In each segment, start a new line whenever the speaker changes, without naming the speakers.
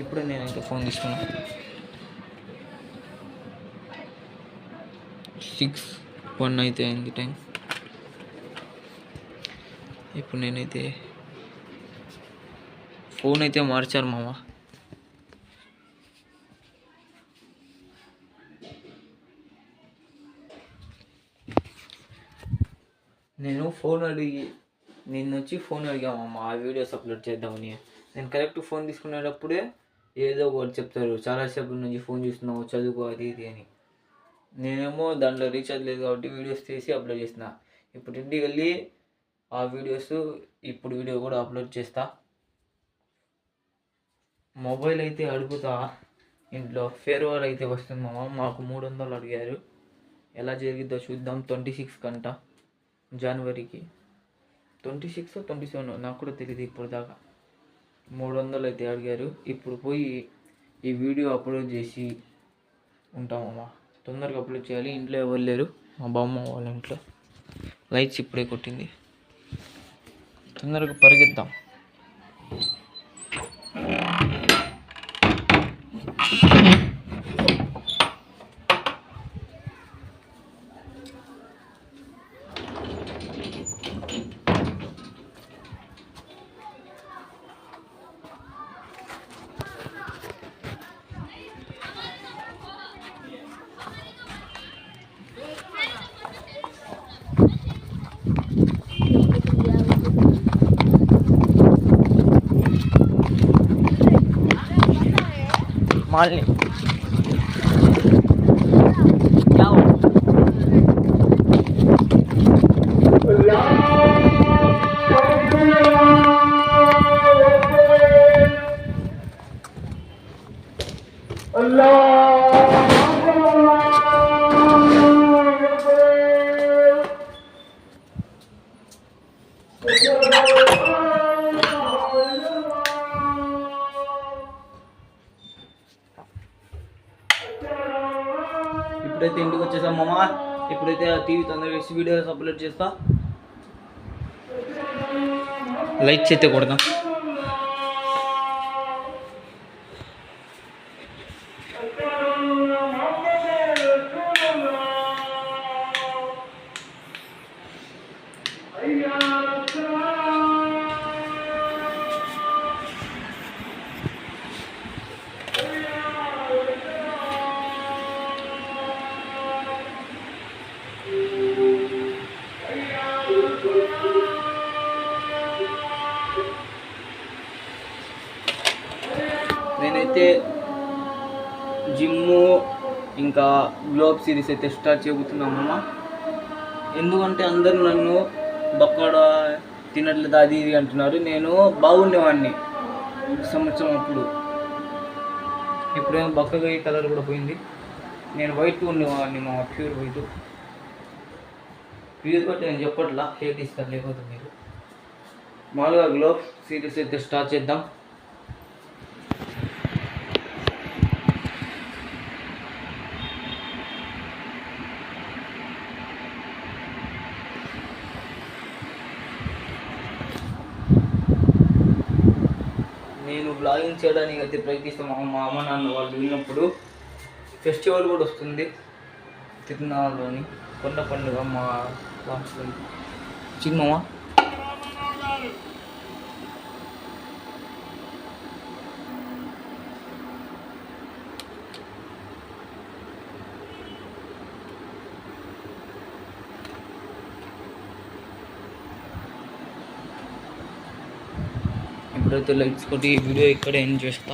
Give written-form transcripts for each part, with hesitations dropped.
ఇప్పుడు నేనైతే ఫోన్ తీసుకున్నా 6:01 అయితే అయింది టైం. ఇప్పుడు నేనైతే ఫోన్ అయితే మార్చారు మామ. నేను ఫోన్ అడిగామమ్మ ఆ వీడియోస్ అప్లోడ్ చేద్దామని. నేను కరెక్ట్ ఫోన్ తీసుకునేటప్పుడే ఏదో ఒకటి చెప్తారు, చాలాసేపు నుంచి ఫోన్ చూస్తున్నావు, చదువుకో, అది ఇది అని. నేనేమో దాంట్లో రీఛార్జ్ లేదు కాబట్టి వీడియోస్ తీసి అప్లోడ్ చేసిన. ఇప్పుడు ఇంటికి వెళ్ళి ఆ వీడియోస్ ఇప్పుడు వీడియో కూడా అప్లోడ్ చేస్తా. మొబైల్ అయితే అడుగుతా. ఇంట్లో ఫేర్వెల్ అయితే వస్తుంది మామ. మాకు 300 అడిగారు. ఎలా జరిగిద్దో చూద్దాం. 26 కంట, జనవరికి 26 27 నాకు కూడా తెలియదు ఇప్పుడు దాకా. 300 అయితే అడిగారు. ఇప్పుడు పోయి ఈ వీడియో అప్లోడ్ చేసి ఉంటామమ్మా. తొందరగా అప్లోడ్ చేయాలి. ఇంట్లో ఎవరు లేరు, మా బామ్మ వాళ్ళ ఇంట్లో. లైట్స్ ఇప్పుడే కొట్టింది, తొందరగా పరిగెత్తాం. मालनी क्या हो ఇప్పుడైతే ఇంటికి వచ్చేసాం మామ. ఇప్పుడైతే టీవీ తొందరగా వేసి వీడియోస్ అప్లోడ్ చేస్తా. లైట్స్ అయితే కొడదాం. నేనైతే జిమ్ము ఇంకా గ్లోబ్ సిరీస్ అయితే స్టార్ట్ చేయబోతున్నామమ్మా. ఎందుకంటే అందరూ నన్ను బక్కడ తినట్లేదు అది ఇది అంటున్నారు. నేను బాగుండేవాడిని సంవత్సరం అప్పుడు. ఇప్పుడేమో బక్కగా ఈ కలర్ కూడా పోయింది. నేను వైట్ ఉండేవాడిని మా ప్యూర్ వైట్. ప్యూర్ బట్టి నేను చెప్పట్లా, హేట్ ఇస్తారు లేకపోతే మీరు. మామూలుగా గ్లోబ్ సిరీస్ అయితే స్టార్ట్ చేద్దాం. నేను బ్లాగింగ్ చేయడానికి అయితే ప్రయత్నిస్తాను. మా అమ్మ నాన్న వాళ్ళు వెళ్ళినప్పుడు ఫెస్టివల్ కూడా వస్తుంది తిరునాళ్ళలోని కొండ పండుగ మా లాస్ట్లో చిన్నమ్మ. ఇప్పుడైతే లైట్స్ కొట్టి ఈ వీడియో ఇక్కడ ఎండ్ చేస్తా.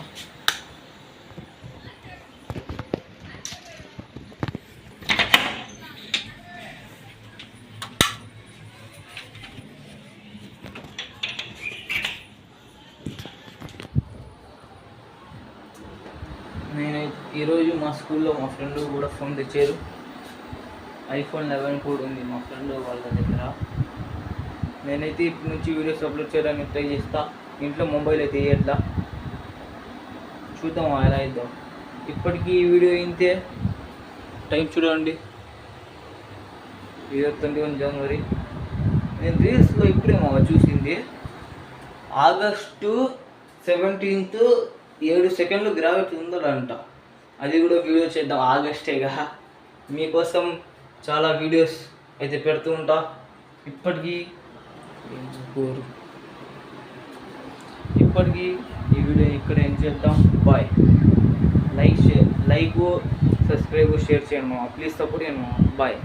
నేనైతే ఈరోజు మా స్కూల్లో మా ఫ్రెండ్ కూడా ఫోన్ తెచ్చారు. iPhone 11 కూడా ఉంది మా ఫ్రెండ్ వాళ్ళ దగ్గర. నేనైతే ఇప్పటి నుంచి వీడియోస్ అప్లోడ్ చేయడానికి ట్రై చేస్తా. ఇంట్లో మొబైల్ అయితే వేయట్లా, చూద్దాం ఎలా ఇద్దాం. ఇప్పటికీ ఈ వీడియో అయితే టైం చూడండి, 21 జనవరి. నేను రీల్స్లో ఇప్పుడేమో చూసింది ఆగస్టు 17 7 సెకండ్లు గ్రావిటీ ఉండాలంట. అది కూడా వీడియో చేద్దాం, ఆగస్టేగా. మీకోసం చాలా వీడియోస్ అయితే పెడుతూ ఉంటా. ఇప్పటికీ ఈ వీడియో ఇక్కడ ఏం చేద్దాం. బాయ్. లైక్ సబ్స్క్రైబ్ షేర్ చేయండి మామ, ప్లీజ్ సపోర్ట్ చేయండి మామ. బాయ్.